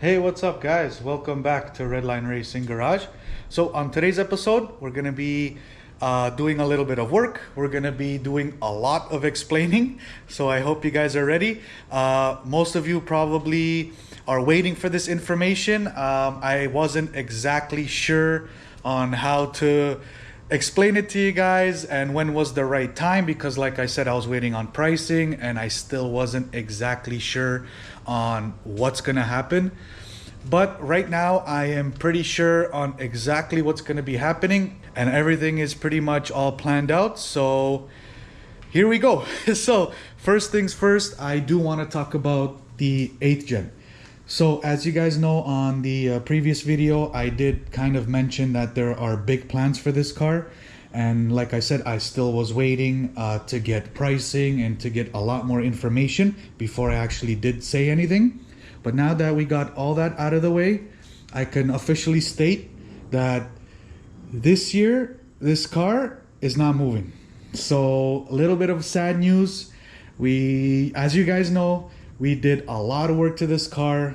Hey, what's up guys? Welcome back to Redline Racing Garage. So on today's episode, we're going to be doing a little bit of work. We're going to be doing a lot of explaining. So I hope you guys are ready. Most of you probably are waiting for this information. I wasn't exactly sure on how to explain it to you guys and when was the right time, because like I said, I was waiting on pricing and I still wasn't exactly sure on what's gonna happen. But right now I am pretty sure on exactly what's gonna be happening and everything is pretty much all planned out. So here we go. So first things first, I do want to talk about the 8th gen. So as you guys know, on the previous video, I did kind of mention that there are big plans for this car. And like I said, I still was waiting to get pricing and to get a lot more information before I actually did say anything. But now that we got all that out of the way, I can officially state that this year, this car is not moving. So a little bit of sad news. As you guys know, we did a lot of work to this car.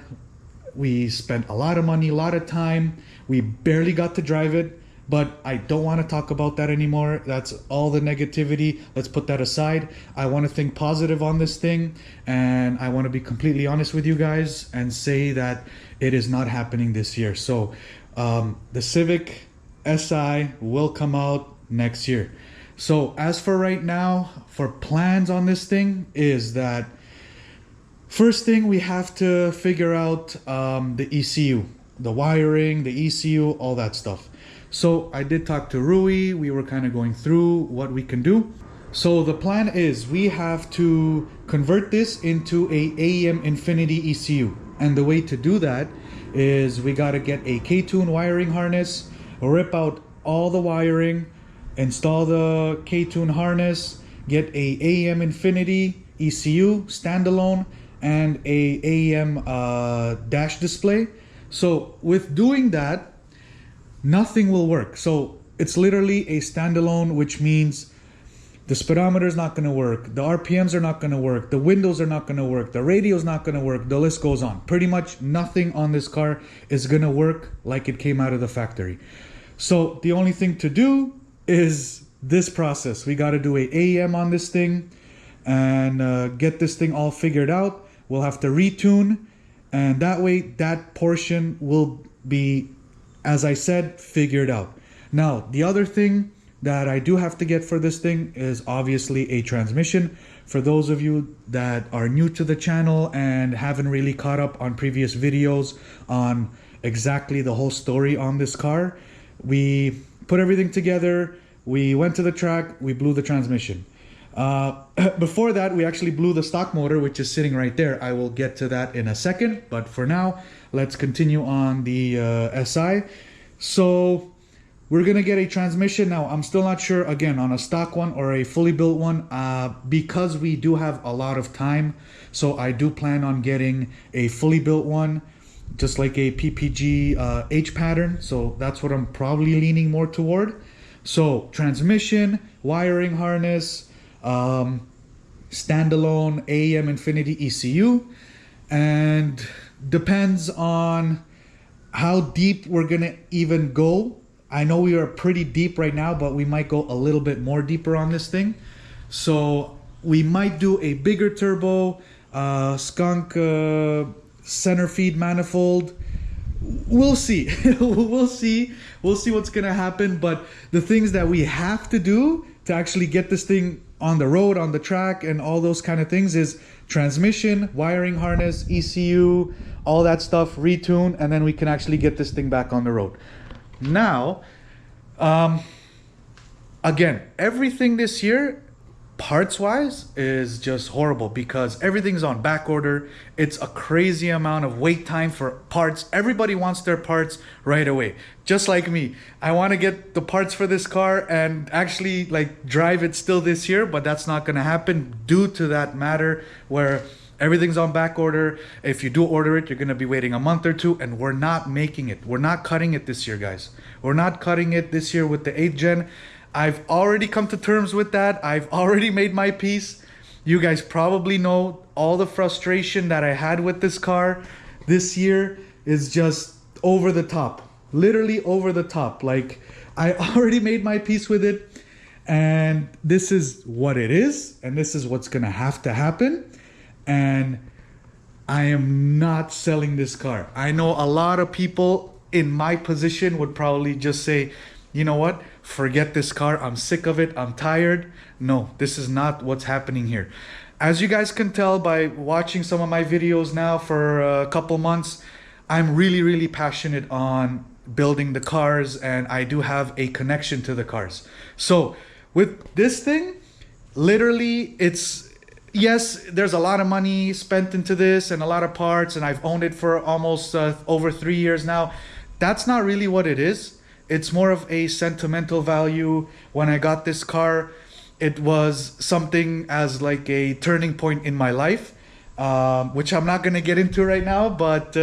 We spent a lot of money, a lot of time. We barely got to drive it, but I don't want to talk about that anymore. That's all the negativity. Let's put that aside. I want to think positive on this thing, and I want to be completely honest with you guys and say that it is not happening this year. So the Civic SI will come out next year. So as for right now, for plans on this thing is that first thing, we have to figure out the ECU, the wiring, the ECU, all that stuff. So I did talk to Rui. We were kind of going through what we can do. So the plan is we have to convert this into a AEM Infinity ECU. And the way to do that is we got to get a KTUNED wiring harness, rip out all the wiring, install the KTUNED harness, get a AEM Infinity ECU standalone, and a AEM dash display. So with doing that, nothing will work. So it's literally a standalone, which means the speedometer is not going to work, the RPMs are not going to work, the windows are not going to work, the radio is not going to work, the list goes on. Pretty much nothing on this car is going to work like it came out of the factory. So the only thing to do is this process. We got to do a AEM on this thing and get this thing all figured out. We'll have to retune, and that way that portion will be, as I said, figured out. Now, the other thing that I do have to get for this thing is obviously a transmission. For those of you that are new to the channel and haven't really caught up on previous videos on exactly the whole story on this car, we put everything together, we went to the track, we blew the transmission. Before that, we actually blew the stock motor, which is sitting right there. I will get to that in a second, but for now, let's continue on the SI. So we're gonna get a transmission. Now, I'm still not sure, again, on a stock one or a fully built one, because we do have a lot of time. So I do plan on getting a fully built one, just like a PPG H pattern. So that's what I'm probably leaning more toward. So transmission, wiring harness, standalone AEM Infinity ECU, and depends on how deep we're gonna even go. I know we are pretty deep right now, but we might go a little bit more deeper on this thing. So we might do a bigger turbo, skunk center feed manifold. We'll see. we'll see what's gonna happen. But the things that we have to do to actually get this thing on the road, on the track, and all those kind of things is transmission, wiring harness, ECU, all that stuff, retune, and then we can actually get this thing back on the road. Now, again, everything this year, parts-wise, is just horrible because everything's on back order. It's a crazy amount of wait time for parts. Everybody wants their parts right away, just like me. I want to get the parts for this car and actually like drive it still this year, but that's not going to happen due to that matter where everything's on back order. If you do order it, you're going to be waiting a month or two, and we're not making it. We're not cutting it this year, guys. We're not cutting it this year with the 8th gen. I've already come to terms with that. I've already made my peace. You guys probably know all the frustration that I had with this car this year. is just over the top, literally over the top. Like, I already made my peace with it, and this is what it is, and this is what's gonna have to happen. And I am not selling this car. I know a lot of people in my position would probably just say, you know what, forget this car, I'm sick of it, I'm tired. No, this is not what's happening here. As you guys can tell by watching some of my videos now for a couple months, I'm really passionate on building the cars, and I do have a connection to the cars. So with this thing, literally, it's, yes, there's a lot of money spent into this and a lot of parts, and I've owned it for almost over 3 years now. That's not really what it is. It's more of a sentimental value. When I got this car, it was something as like a turning point in my life, which I'm not gonna get into right now, but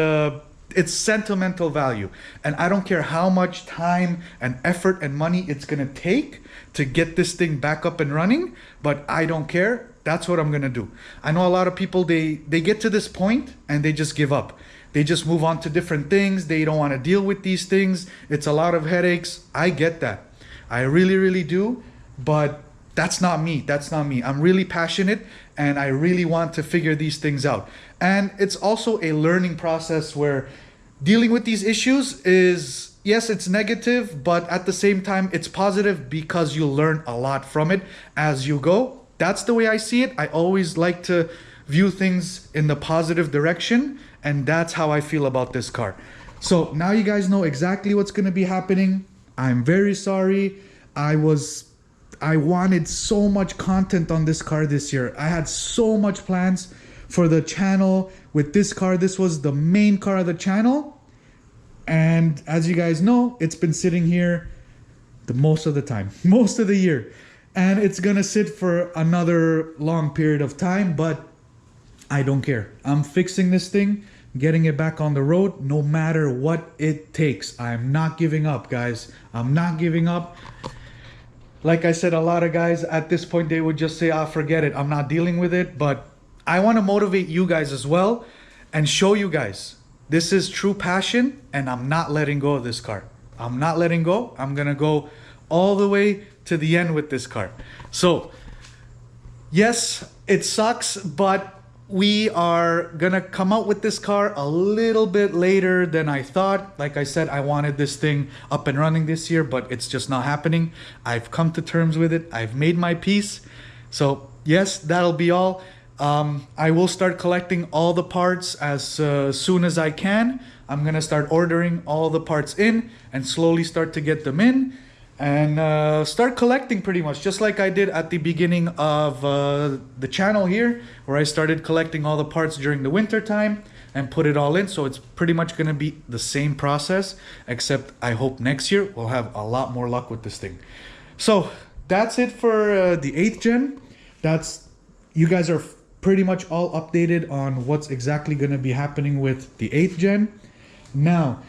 it's sentimental value. And I don't care how much time and effort and money it's gonna take to get this thing back up and running, but I don't care. That's what I'm gonna do. I know a lot of people, they get to this point and they just give up. They just move on to different things. They don't want to deal with these things. It's a lot of headaches. I get that. I really do. But that's not me. That's not me. I'm really passionate, and I really want to figure these things out. And it's also a learning process where dealing with these issues is, yes, it's negative, but at the same time, it's positive because you learn a lot from it as you go. That's the way I see it. I always like to view things in the positive direction, and that's how I feel about this car. So now you guys know exactly what's going to be happening. I'm very sorry. I wanted so much content on this car this year. I had so much plans for the channel with this car. This was the main car of the channel, and as you guys know, it's been sitting here the most of the time, most of the year, and it's gonna sit for another long period of time, but I don't care. I'm fixing this thing, getting it back on the road, no matter what it takes. I'm not giving up, guys. I'm not giving up. Like I said, a lot of guys at this point, they would just say, ah, forget it, I'm not dealing with it. But I want to motivate you guys as well and show you guys this is true passion, and I'm not letting go of this car. I'm not letting go. I'm gonna go all the way to the end with this car. So yes, it sucks, but we are gonna come out with this car a little bit later than I thought. Like I said, I wanted this thing up and running this year, but it's just not happening. I've come to terms with it. I've made my peace. So yes, that'll be all. I will start collecting all the parts as soon as I can. I'm gonna start ordering all the parts in and slowly start to get them in, and start collecting pretty much just like I did at the beginning of the channel here, where I started collecting all the parts during the winter time and put it all in. So it's pretty much going to be the same process, except I hope next year we'll have a lot more luck with this thing. So that's it for the 8th gen. You guys are pretty much all updated on what's exactly going to be happening with the 8th gen. Now,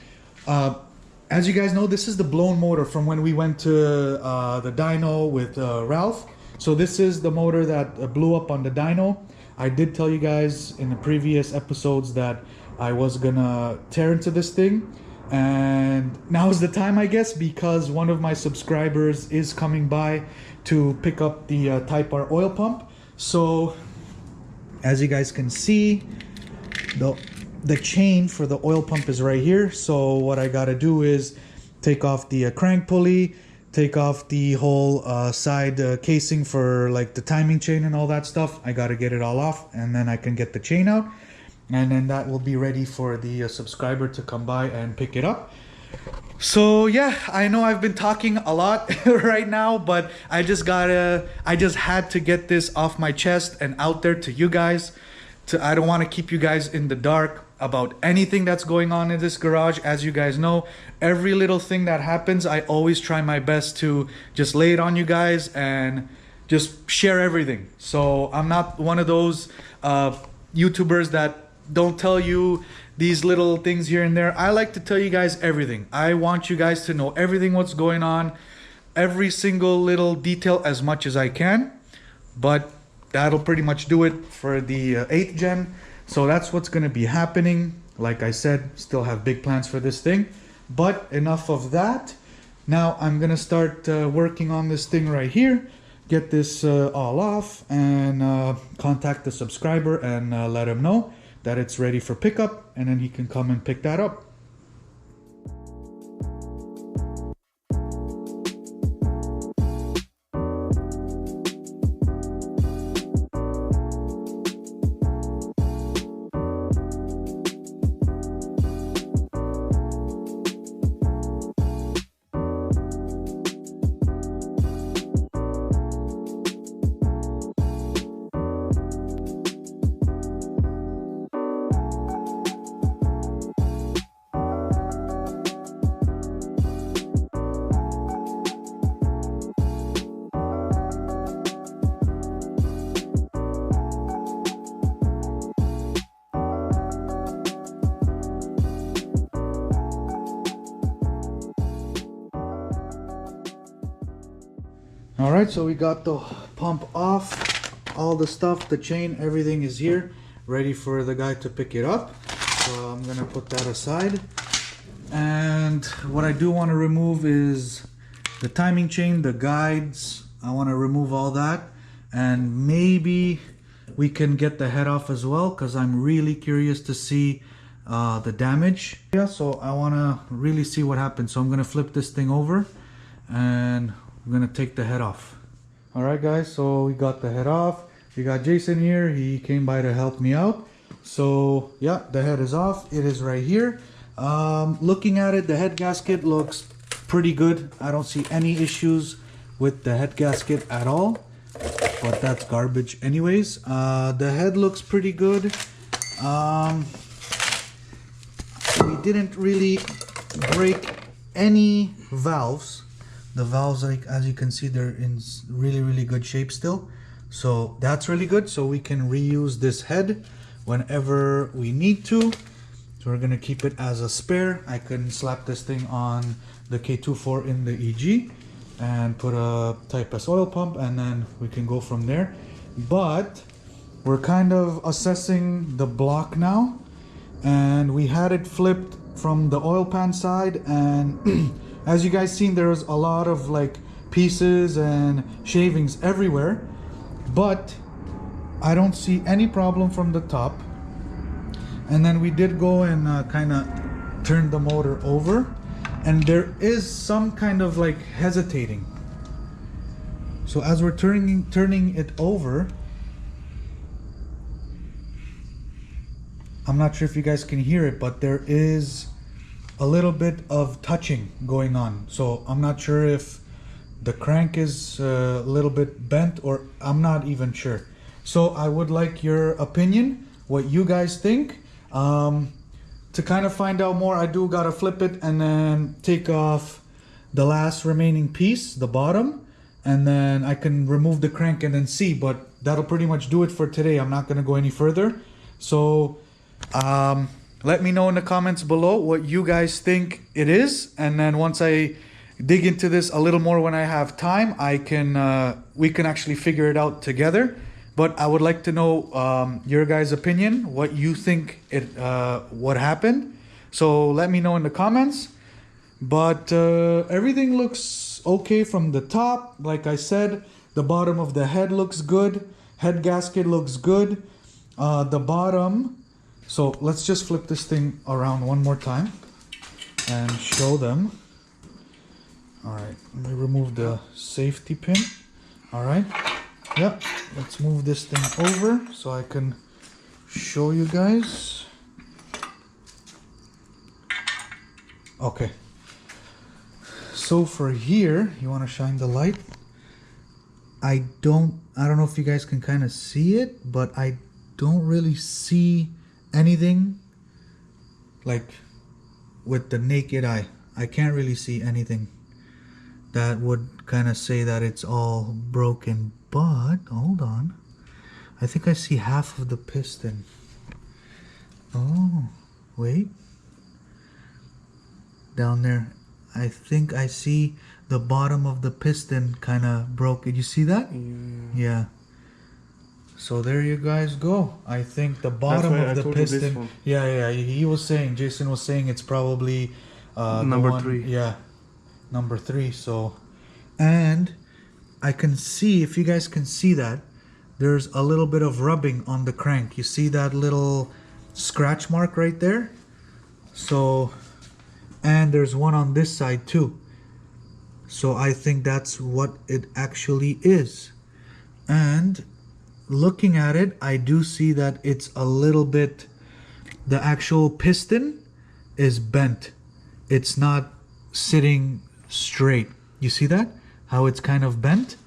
as you guys know, this is the blown motor from when we went to the dyno with Ralph. So this is the motor that blew up on the dyno. I did tell you guys in the previous episodes that I was gonna tear into this thing. And now is the time, I guess, because one of my subscribers is coming by to pick up the Type R oil pump. So as you guys can see, the chain for the oil pump is right here. So what I gotta do is take off the crank pulley, take off the whole side casing for like the timing chain and all that stuff. I gotta get it all off, and then I can get the chain out, and then that will be ready for the subscriber to come by and pick it up. So yeah, I know I've been talking a lot right now, but I just had to get this off my chest and out there to you guys. I don't want to keep you guys in the dark about anything that's going on in this garage. As you guys know, every little thing that happens, I always try my best to just lay it on you guys and just share everything. So I'm not one of those YouTubers that don't tell you these little things here and there. I like to tell you guys everything. I want you guys to know everything what's going on, every single little detail as much as I can. But that'll pretty much do it for the 8th gen. So that's what's going to be happening. Like I said, still have big plans for this thing. But enough of that. Now I'm gonna start working on this thing right here, get this all off, and contact the subscriber and let him know that it's ready for pickup, and then he can come and pick that up. Alright, so we got the pump off, all the stuff, the chain, everything is here, ready for the guy to pick it up. So I'm gonna put that aside. And what I do want to remove is the timing chain, the guides. I want to remove all that, and maybe we can get the head off as well, because I'm really curious to see the damage. Yeah, so I want to really see what happens. So I'm gonna flip this thing over and I'm gonna take the head off. All right, guys, so we got the head off. We got Jason here. He came by to help me out. So yeah, the head is off. It is right here. Looking at it, the head gasket looks pretty good. I don't see any issues with the head gasket at all, but that's garbage anyways. The head looks pretty good. We didn't really break any valves. The valves, like as you can see, they're in really good shape still, so that's really good. So we can reuse this head whenever we need to. So we're gonna keep it as a spare. I can slap this thing on the K24 in the EG and put a Type S oil pump, and then we can go from there. But we're kind of assessing the block now, and we had it flipped from the oil pan side, and as you guys seen, there's a lot of like pieces and shavings everywhere, but I don't see any problem from the top. And then we did go and kind of turn the motor over, and there is some kind of like hesitating. So as we're turning it over, I'm not sure if you guys can hear it, but there is a little bit of touching going on. So I'm not sure if the crank is a little bit bent, or I'm not even sure. So I would like your opinion, what you guys think. To kind of find out more, I do gotta flip it and then take off the last remaining piece, the bottom, and then I can remove the crank and then see, but that'll pretty much do it for today. I'm not gonna go any further. So let me know in the comments below what you guys think it is, and then once I dig into this a little more when I have time, I can we can actually figure it out together. But I would like to know your guys' opinion, what you think what happened. So let me know in the comments. But everything looks okay from the top. Like I said, the bottom of the head looks good. Head gasket looks good. The bottom. So let's just flip this thing around one more time and show them. All right, let me remove the safety pin. All right, yeah, let's move this thing over so I can show you guys. Okay, so for here, you want to shine the light. I don't know if you guys can kind of see it, but I don't really see anything like with the naked eye. I can't really see anything that would kind of say that it's all broken. But hold on, I think I see half of the piston. Oh wait, down there I think I see the bottom of the piston kind of broke. Did you see that? Yeah, So there you guys go. I think the bottom of the piston. Yeah, he was saying, Jason was saying it's probably number 3. Yeah, number 3. So, and I can see, if you guys can see that, there's a little bit of rubbing on the crank. You see that little scratch mark right there? So, and there's one on this side too. So I think that's what it actually is. And looking at it, I do see that it's a little bit, the actual piston is bent. It's not sitting straight. You see that? How it's kind of bent?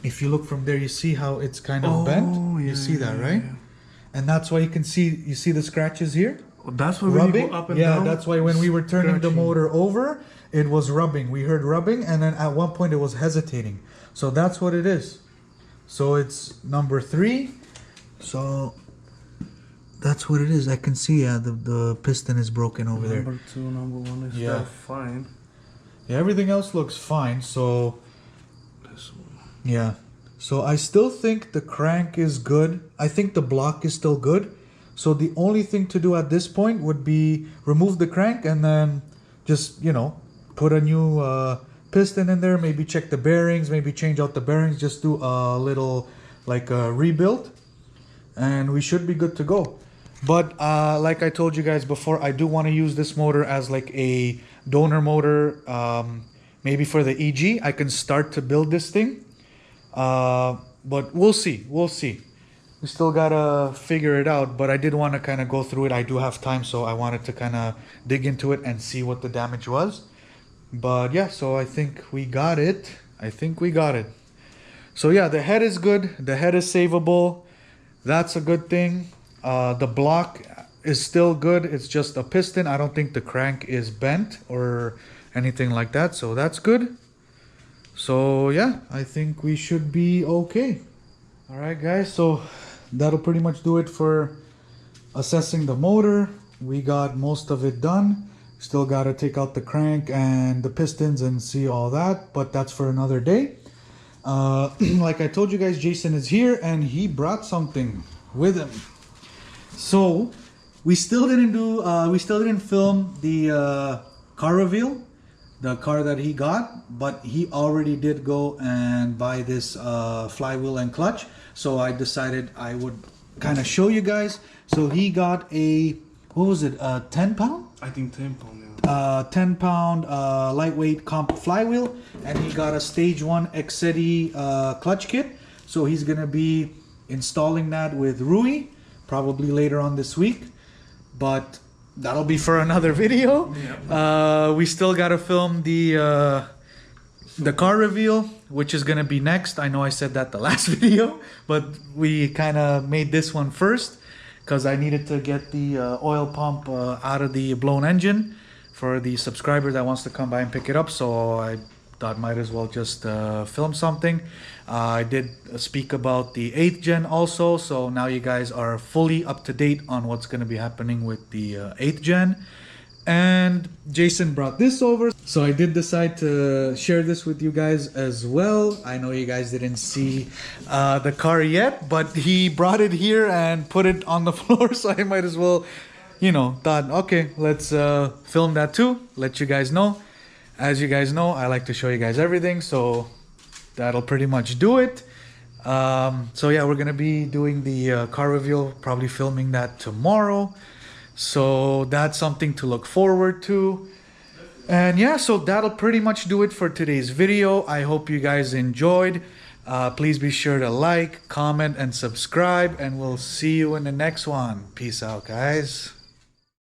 If you look from there, you see how it's kind of bent? You see that, right? Yeah. And that's why you see the scratches here? That's why when you go up and down? Yeah, that's why when we were turning the motor over, it was rubbing. We heard rubbing, and then at one point it was hesitating. So that's what it is. So it's number 3. So that's what it is. I can see, yeah, the piston is broken over there. Number 2, number 1 is fine. Yeah, everything else looks fine. So this one. Yeah. So I still think the crank is good. I think the block is still good. So the only thing to do at this point would be remove the crank and then just, you know, put a new piston in there, maybe check the bearings, maybe change out the bearings, just do a little like a rebuild, and we should be good to go. But like I told you guys before, I do want to use this motor as like a donor motor, maybe for the EG. I can start to build this thing, but we'll see. We still gotta figure it out, but I did want to kind of go through it. I do have time, so I wanted to kind of dig into it and see what the damage was. But yeah, so I think we got it. So yeah, the head is good. The head is savable. That's a good thing. The block is still good. It's just a piston. I don't think the crank is bent or anything like that. So that's good. So yeah, I think we should be okay. All right, guys. So that'll pretty much do it for assessing the motor. We got most of it done. Still got to take out the crank and the pistons and see all that, but that's for another day. Like I told you guys, Jason is here and he brought something with him. So we still didn't film the car reveal, the car that he got, but he already did go and buy this flywheel and clutch. So I decided I would kind of show you guys. So he got a, what was it, 10 pound? I think 10 pound, yeah. 10 pound lightweight comp flywheel, and he got a stage 1 KSERIES clutch kit. So he's gonna be installing that with Rui probably later on this week, but that'll be for another video. Yeah. We still gotta film the car reveal, which is gonna be next. I know I said that the last video, but we kind of made this one first because I needed to get the oil pump out of the blown engine for the subscriber that wants to come by and pick it up. So I thought might as well just film something. I did speak about the 8th gen also, so now you guys are fully up to date on what's going to be happening with the 8th gen. And Jason brought this over, so I did decide to share this with you guys as well. I know you guys didn't see the car yet, but he brought it here and put it on the floor, so I might as well, you know, thought, okay, let's film that too, let you guys know. As you guys know, I like to show you guys everything, so that'll pretty much do it. So yeah, we're gonna be doing the car reveal, probably filming that tomorrow. So that's something to look forward to. And yeah, so that'll pretty much do it for today's video. I hope you guys enjoyed. Please be sure to like, comment, and subscribe, and we'll see you in the next one. Peace out, guys.